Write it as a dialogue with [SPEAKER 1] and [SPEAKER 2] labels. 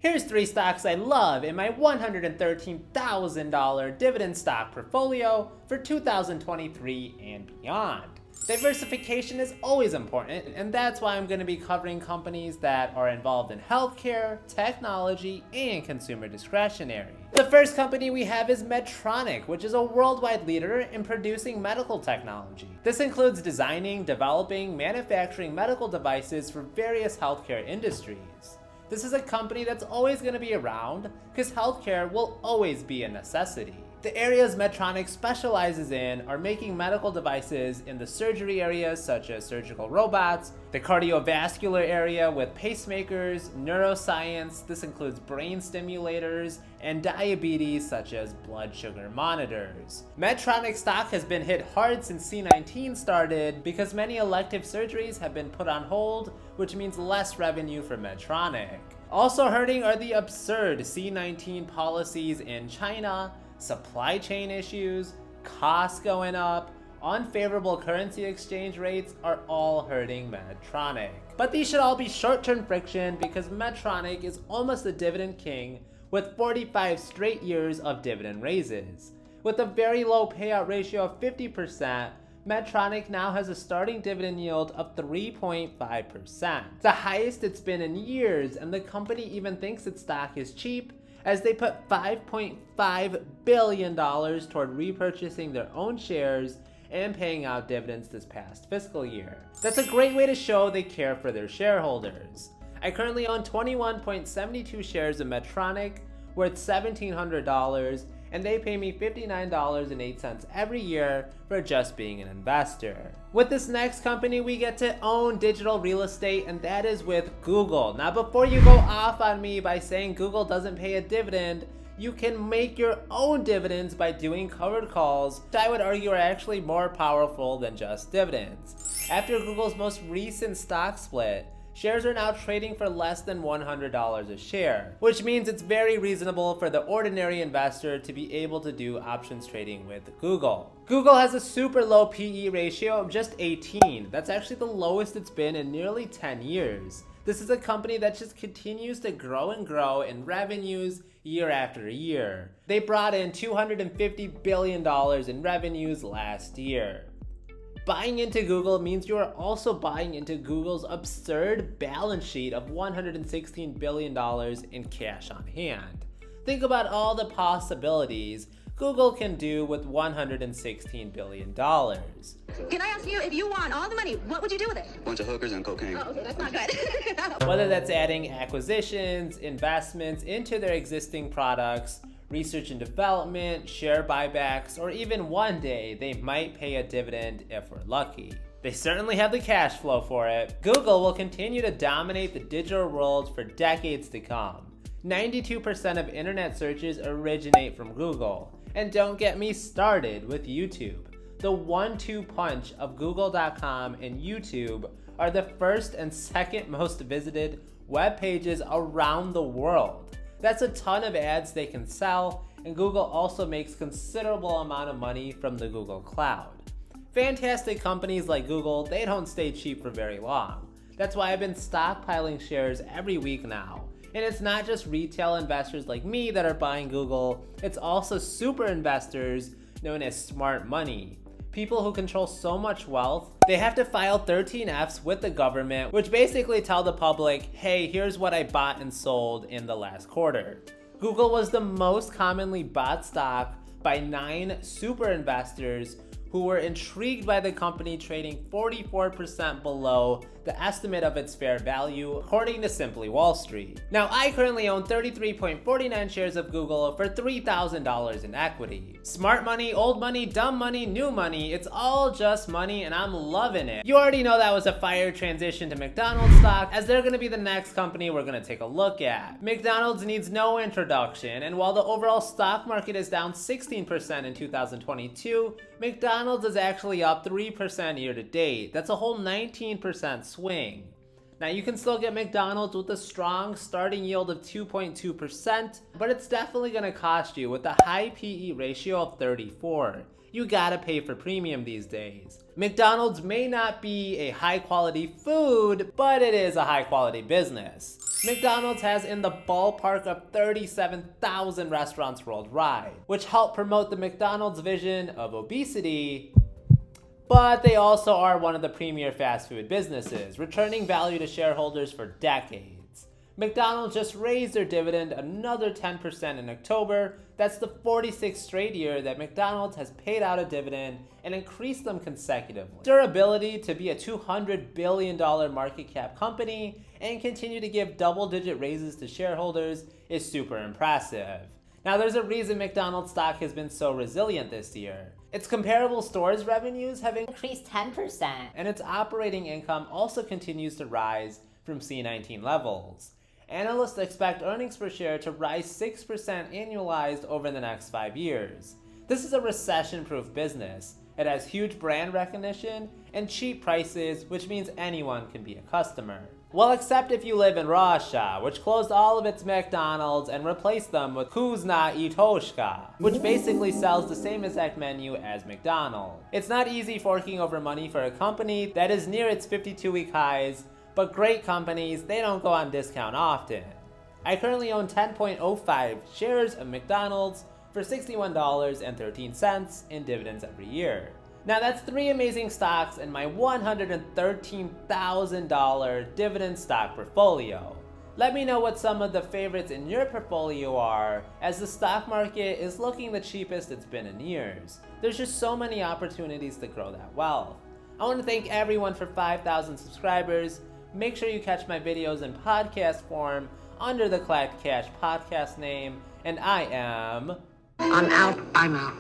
[SPEAKER 1] Here's 3 stocks I love in my $113,000 dividend stock portfolio for 2023 and beyond. Diversification is always important, and that's why I'm going to be covering companies that are involved in healthcare, technology, and consumer discretionary. The first company we have is Medtronic, which is a worldwide leader in producing medical technology. This includes designing, developing, manufacturing medical devices for various healthcare industries. This is a company that's always going to be around because healthcare will always be a necessity. The areas Medtronic specializes in are making medical devices in the surgery areas such as surgical robots, the cardiovascular area with pacemakers, neuroscience, this includes brain stimulators, and diabetes such as blood sugar monitors. Medtronic stock has been hit hard since C-19 started because many elective surgeries have been put on hold, which means less revenue for Medtronic. Also hurting are the absurd C-19 policies in China, supply chain issues, costs going up, unfavorable currency exchange rates are all hurting Medtronic. But these should all be short-term friction because Medtronic is almost a dividend king with 45 straight years of dividend raises. With a very low payout ratio of 50%, Medtronic now has a starting dividend yield of 3.5%, the highest it's been in years, and the company even thinks its stock is cheap as they put $5.5 billion toward repurchasing their own shares and paying out dividends this past fiscal year. That's a great way to show they care for their shareholders. I currently own 21.72 shares of Medtronic, worth $1,700, and they pay me $59.08 every year for just being an investor. With this next company, we get to own digital real estate, and that is with Google. Now, before you go off on me by saying Google doesn't pay a dividend, you can make your own dividends by doing covered calls, which I would argue are actually more powerful than just dividends. After Google's most recent stock split, shares are now trading for less than $100 a share, which means it's very reasonable for the ordinary investor to be able to do options trading with Google. Google has a super low PE ratio of just 18. That's actually the lowest it's been in nearly 10 years. This is a company that just continues to grow and grow in revenues year after year. They brought in $250 billion in revenues last year. Buying into Google means you are also buying into Google's absurd balance sheet of $116 billion in cash on hand. Think about all the possibilities Google can do with $116 billion.
[SPEAKER 2] Can I ask you, if you want all the money, what would you do with it?
[SPEAKER 3] Bunch of hookers and cocaine.
[SPEAKER 2] Oh, okay, that's not good.
[SPEAKER 1] Whether that's adding acquisitions, investments into their existing products, research and development, share buybacks, or even one day they might pay a dividend if we're lucky. They certainly have the cash flow for it. Google will continue to dominate the digital world for decades to come. 92% of internet searches originate from Google. And don't get me started with YouTube. The 1-2 punch of Google.com and YouTube are the first and second most visited web pages around the world. That's a ton of ads they can sell, and Google also makes considerable amount of money from the Google Cloud. Fantastic companies like Google, they don't stay cheap for very long. That's why I've been stockpiling shares every week now. And it's not just retail investors like me that are buying Google, it's also super investors known as smart money. People who control so much wealth, they have to file 13Fs with the government, which basically tell the public, hey, here's what I bought and sold in the last quarter. Google was the most commonly bought stock by 9 super investors who were intrigued by the company trading 44% below the estimate of its fair value, according to Simply Wall Street. Now, I currently own 33.49 shares of Google for $3,000 in equity. Smart money, old money, dumb money, new money, it's all just money and I'm loving it. You already know that was a fire transition to McDonald's stock, as they're gonna be the next company we're gonna take a look at. McDonald's needs no introduction, and while the overall stock market is down 16% in 2022, McDonald's is actually up 3% year to date. That's a whole 19% swing. Now, you can still get McDonald's with a strong starting yield of 2.2%, but it's definitely going to cost you with a high PE ratio of 34. You gotta pay for premium these days. McDonald's may not be a high quality food, but it is a high quality business. McDonald's has in the ballpark of 37,000 restaurants worldwide, which help promote the McDonald's vision of obesity. But they also are one of the premier fast food businesses, returning value to shareholders for decades. McDonald's just raised their dividend another 10% in October. That's the 46th straight year that McDonald's has paid out a dividend and increased them consecutively. Their ability to be a $200 billion market cap company and continue to give double-digit raises to shareholders is super impressive. Now, there's a reason McDonald's stock has been so resilient this year. Its comparable stores revenues have increased 10%, and its operating income also continues to rise from C19 levels. Analysts expect earnings per share to rise 6% annualized over the next 5 years. This is a recession-proof business. It has huge brand recognition and cheap prices, which means anyone can be a customer. Well, except if you live in Russia, which closed all of its McDonald's and replaced them with Kuzna i Toshka, which basically sells the same exact menu as McDonald's. It's not easy forking over money for a company that is near its 52-week highs, but great companies, they don't go on discount often. I currently own 10.05 shares of McDonald's for $61.13 in dividends every year. Now that's 3 amazing stocks in my $113,000 dividend stock portfolio. Let me know what some of the favorites in your portfolio are, as the stock market is looking the cheapest it's been in years. There's just so many opportunities to grow that wealth. I want to thank everyone for 5,000 subscribers. Make sure you catch my videos in podcast form under the Clad Cash podcast name, and I'm out. I'm out.